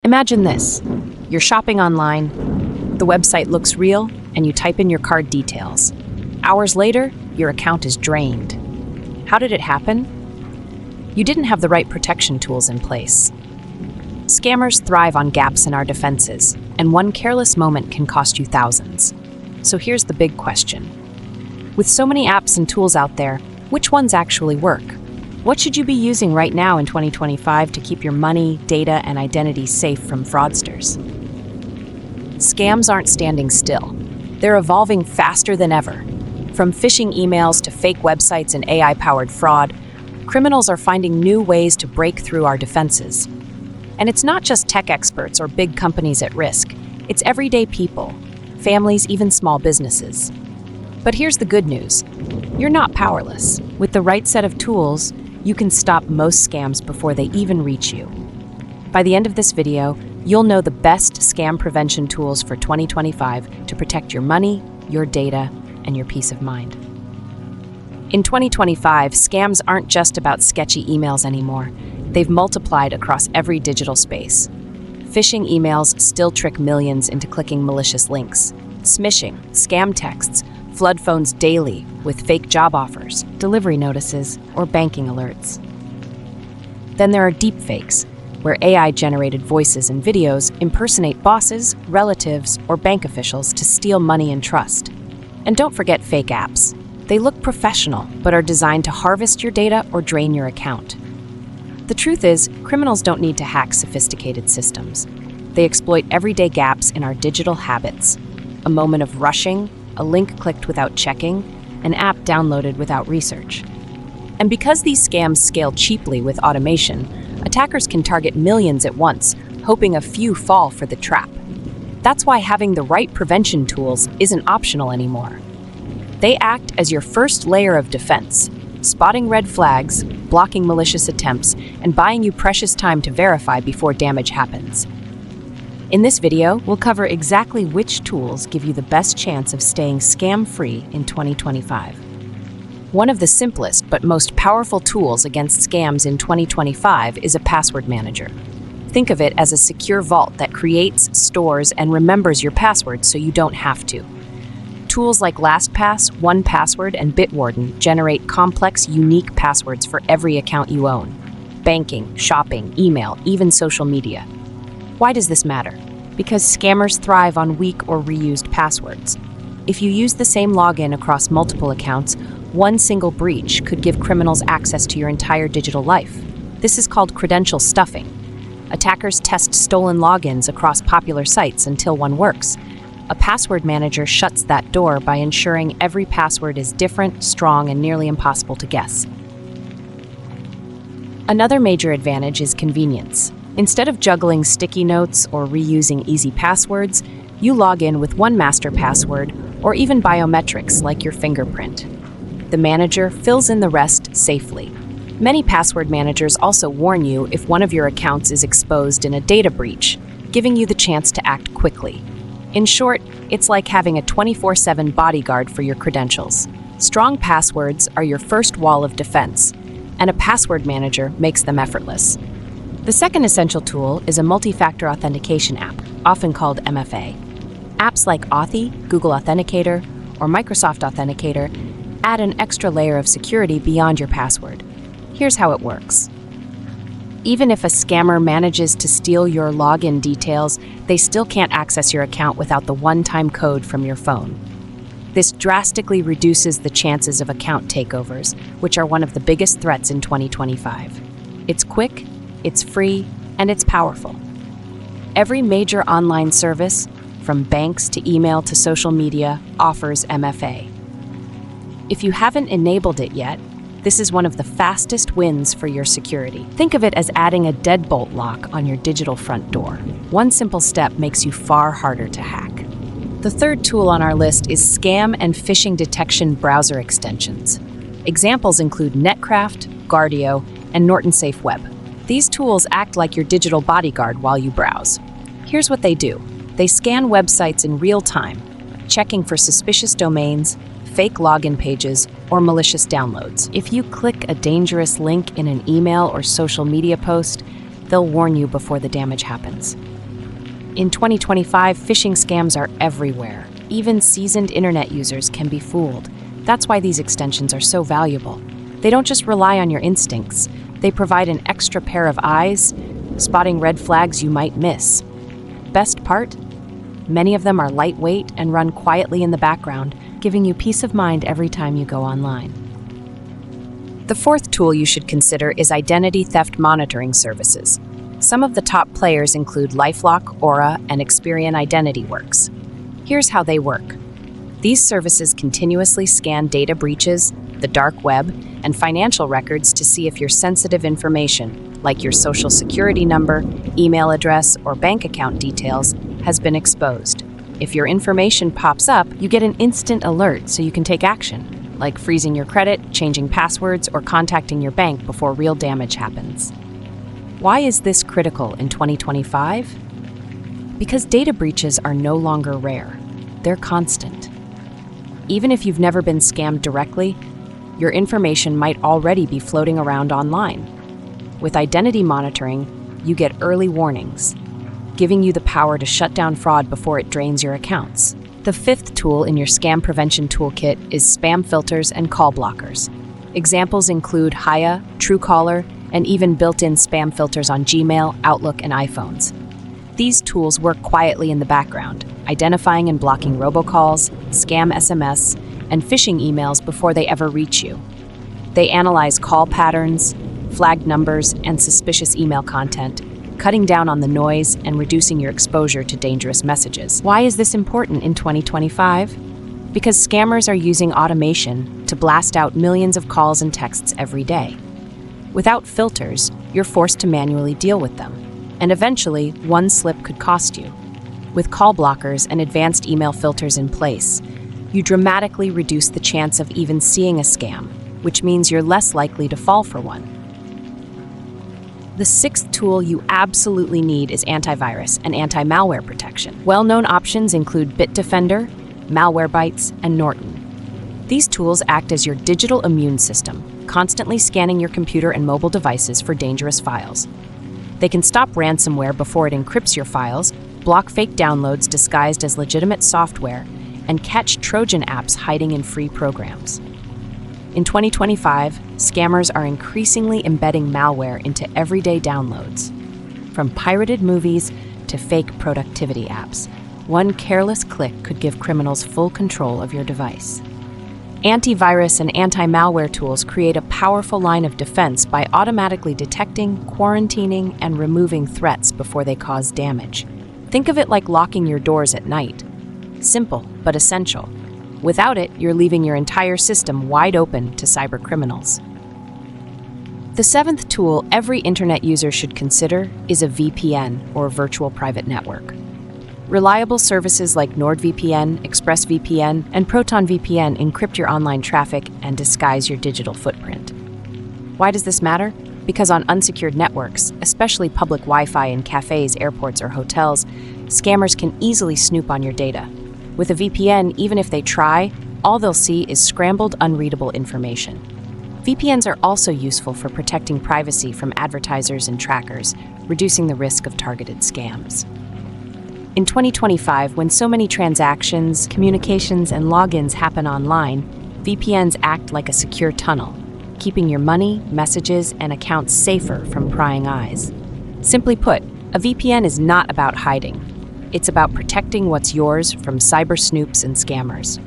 Imagine this. You're shopping online, the website looks real, and you type in your card details. Hours later, your account is drained. How did it happen? You didn't have the right protection tools in place. Scammers thrive on gaps in our defenses, and one careless moment can cost you thousands. So here's the big question. With so many apps and tools out there, which ones actually work? What should you be using right now in 2025 to keep your money, data, and identity safe from fraudsters? Scams aren't standing still. They're evolving faster than ever. From phishing emails to fake websites and AI-powered fraud, criminals are finding new ways to break through our defenses. And it's not just tech experts or big companies at risk. It's everyday people, families, even small businesses. But here's the good news. You're not powerless. With the right set of tools, you can stop most scams before they even reach you. By the end of this video, you'll know the best scam prevention tools for 2025 to protect your money, your data, and your peace of mind. In 2025, scams aren't just about sketchy emails anymore. They've multiplied across every digital space. Phishing emails still trick millions into clicking malicious links. Smishing, scam texts, flood phones daily with fake job offers, delivery notices, or banking alerts. Then there are deepfakes, where AI-generated voices and videos impersonate bosses, relatives, or bank officials to steal money and trust. And don't forget fake apps. They look professional, but are designed to harvest your data or drain your account. The truth is, criminals don't need to hack sophisticated systems. They exploit everyday gaps in our digital habits. A moment of rushing, a link clicked without checking, an app downloaded without research. And because these scams scale cheaply with automation, attackers can target millions at once, hoping a few fall for the trap. That's why having the right prevention tools isn't optional anymore. They act as your first layer of defense, spotting red flags, blocking malicious attempts, and buying you precious time to verify before damage happens. In this video, we'll cover exactly which tools give you the best chance of staying scam-free in 2025. One of the simplest but most powerful tools against scams in 2025 is a password manager. Think of it as a secure vault that creates, stores, and remembers your passwords so you don't have to. Tools like LastPass, 1Password, and Bitwarden generate complex, unique passwords for every account you own. Banking, shopping, email, even social media. Why does this matter? Because scammers thrive on weak or reused passwords. If you use the same login across multiple accounts, one single breach could give criminals access to your entire digital life. This is called credential stuffing. Attackers test stolen logins across popular sites until one works. A password manager shuts that door by ensuring every password is different, strong, and nearly impossible to guess. Another major advantage is convenience. Instead of juggling sticky notes or reusing easy passwords, you log in with one master password or even biometrics like your fingerprint. The manager fills in the rest safely. Many password managers also warn you if one of your accounts is exposed in a data breach, giving you the chance to act quickly. In short, it's like having a 24/7 bodyguard for your credentials. Strong passwords are your first wall of defense, and a password manager makes them effortless. The second essential tool is a multi-factor authentication app, often called MFA. Apps like Authy, Google Authenticator, or Microsoft Authenticator add an extra layer of security beyond your password. Here's how it works. Even if a scammer manages to steal your login details, they still can't access your account without the one-time code from your phone. This drastically reduces the chances of account takeovers, which are one of the biggest threats in 2025. It's quick, it's free, and it's powerful. Every major online service, from banks to email to social media, offers MFA. If you haven't enabled it yet, this is one of the fastest wins for your security. Think of it as adding a deadbolt lock on your digital front door. One simple step makes you far harder to hack. The third tool on our list is scam and phishing detection browser extensions. Examples include Netcraft, Guardio, and Norton Safe Web. These tools act like your digital bodyguard while you browse. Here's what they do. They scan websites in real time, checking for suspicious domains, fake login pages, or malicious downloads. If you click a dangerous link in an email or social media post, they'll warn you before the damage happens. In 2025, phishing scams are everywhere. Even seasoned internet users can be fooled. That's why these extensions are so valuable. They don't just rely on your instincts, they provide an extra pair of eyes, spotting red flags you might miss. Best part? Many of them are lightweight and run quietly in the background, giving you peace of mind every time you go online. The fourth tool you should consider is identity theft monitoring services. Some of the top players include LifeLock, Aura, and Experian Identity Works. Here's how they work. These services continuously scan data breaches, the dark web, and financial records to see if your sensitive information, like your social security number, email address, or bank account details, has been exposed. If your information pops up, you get an instant alert so you can take action, like freezing your credit, changing passwords, or contacting your bank before real damage happens. Why is this critical in 2025? Because data breaches are no longer rare. They're constant. Even if you've never been scammed directly, your information might already be floating around online. With identity monitoring, you get early warnings, giving you the power to shut down fraud before it drains your accounts. The fifth tool in your scam prevention toolkit is spam filters and call blockers. Examples include Hiya, Truecaller, and even built-in spam filters on Gmail, Outlook, and iPhones. These tools work quietly in the background, identifying and blocking robocalls, scam SMS, and phishing emails before they ever reach you. They analyze call patterns, flagged numbers, and suspicious email content, cutting down on the noise and reducing your exposure to dangerous messages. Why is this important in 2025? Because scammers are using automation to blast out millions of calls and texts every day. Without filters, you're forced to manually deal with them, and eventually, one slip could cost you. With call blockers and advanced email filters in place, you dramatically reduce the chance of even seeing a scam, which means you're less likely to fall for one. The sixth tool you absolutely need is antivirus and anti-malware protection. Well-known options include Bitdefender, Malwarebytes, and Norton. These tools act as your digital immune system, constantly scanning your computer and mobile devices for dangerous files. They can stop ransomware before it encrypts your files, block fake downloads disguised as legitimate software, and catch Trojan apps hiding in free programs. In 2025, scammers are increasingly embedding malware into everyday downloads. From pirated movies to fake productivity apps, one careless click could give criminals full control of your device. Antivirus and anti-malware tools create a powerful line of defense by automatically detecting, quarantining, and removing threats before they cause damage. Think of it like locking your doors at night. Simple, but essential. Without it, you're leaving your entire system wide open to cyber criminals. The seventh tool every internet user should consider is a VPN, or virtual private network. Reliable services like NordVPN, ExpressVPN, and ProtonVPN encrypt your online traffic and disguise your digital footprint. Why does this matter? Because on unsecured networks, especially public Wi-Fi in cafes, airports, or hotels, scammers can easily snoop on your data. With a VPN, even if they try, all they'll see is scrambled, unreadable information. VPNs are also useful for protecting privacy from advertisers and trackers, reducing the risk of targeted scams. In 2025, when so many transactions, communications, and logins happen online, VPNs act like a secure tunnel, keeping your money, messages, and accounts safer from prying eyes. Simply put, a VPN is not about hiding. It's about protecting what's yours from cyber snoops and scammers.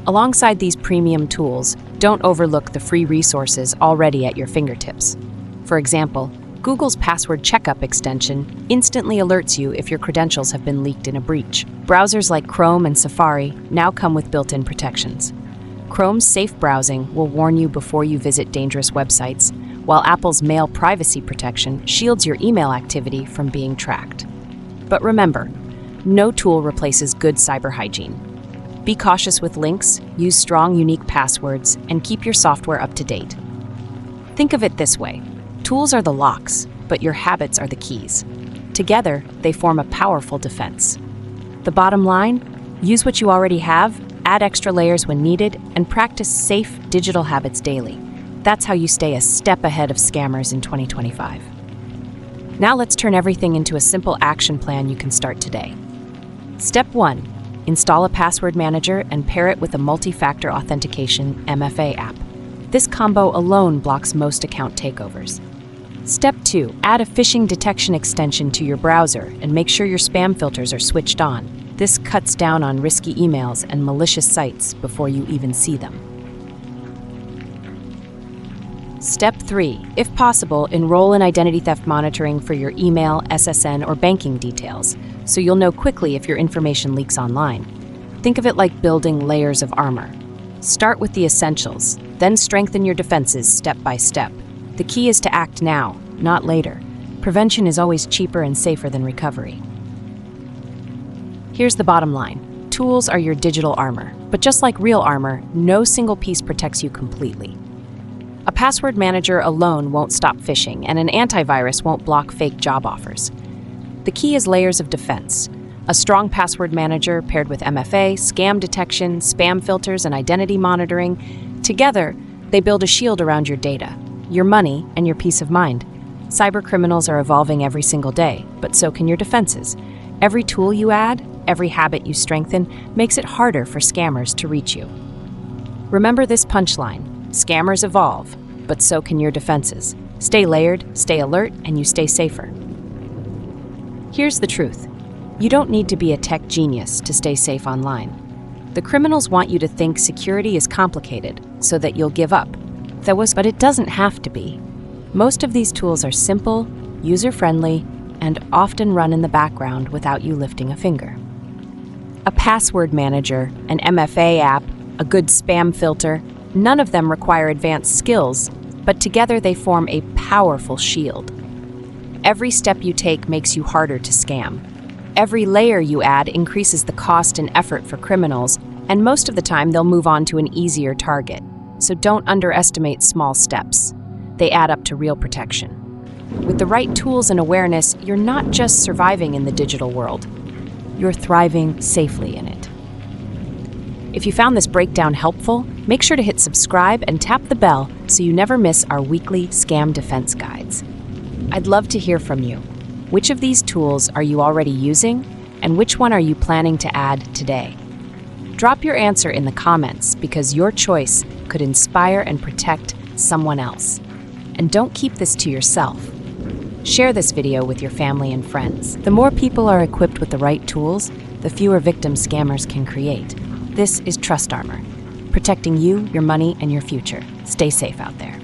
Alongside these premium tools, don't overlook the free resources already at your fingertips. For example, Google's password checkup extension instantly alerts you if your credentials have been leaked in a breach. Browsers like Chrome and Safari now come with built-in protections. Chrome's safe browsing will warn you before you visit dangerous websites, while Apple's Mail Privacy Protection shields your email activity from being tracked. But remember, no tool replaces good cyber hygiene. Be cautious with links, use strong, unique passwords, and keep your software up to date. Think of it this way. Tools are the locks, but your habits are the keys. Together, they form a powerful defense. The bottom line? Use what you already have, add extra layers when needed, and practice safe digital habits daily. That's how you stay a step ahead of scammers in 2025. Now let's turn everything into a simple action plan you can start today. Step 1. Install a password manager and pair it with a multi-factor authentication (MFA) app. This combo alone blocks most account takeovers. Step 2. Add a phishing detection extension to your browser and make sure your spam filters are switched on. This cuts down on risky emails and malicious sites before you even see them. Step 3. If possible, enroll in identity theft monitoring for your email, SSN, or banking details, so you'll know quickly if your information leaks online. Think of it like building layers of armor. Start with the essentials, then strengthen your defenses step by step. The key is to act now, not later. Prevention is always cheaper and safer than recovery. Here's the bottom line. Tools are your digital armor, but just like real armor, no single piece protects you completely. A password manager alone won't stop phishing, and an antivirus won't block fake job offers. The key is layers of defense. A strong password manager paired with MFA, scam detection, spam filters, and identity monitoring. Together, they build a shield around your data, your money, and your peace of mind. Cybercriminals are evolving every single day, but so can your defenses. Every tool you add, every habit you strengthen, makes it harder for scammers to reach you. Remember this punchline: scammers evolve, but so can your defenses. Stay layered, stay alert, and you stay safer. Here's the truth. You don't need to be a tech genius to stay safe online. The criminals want you to think security is complicated so that you'll give up. But it doesn't have to be. Most of these tools are simple, user-friendly, and often run in the background without you lifting a finger. A password manager, an MFA app, a good spam filter, none of them require advanced skills, but together they form a powerful shield. Every step you take makes you harder to scam. Every layer you add increases the cost and effort for criminals, and most of the time they'll move on to an easier target. So don't underestimate small steps. They add up to real protection. With the right tools and awareness, you're not just surviving in the digital world, you're thriving safely in it. If you found this breakdown helpful, make sure to hit subscribe and tap the bell so you never miss our weekly scam defense guides. I'd love to hear from you. Which of these tools are you already using, and which one are you planning to add today? Drop your answer in the comments because your choice could inspire and protect someone else. And don't keep this to yourself. Share this video with your family and friends. The more people are equipped with the right tools, the fewer victims scammers can create. This is TrustArmor, protecting you, your money, and your future. Stay safe out there.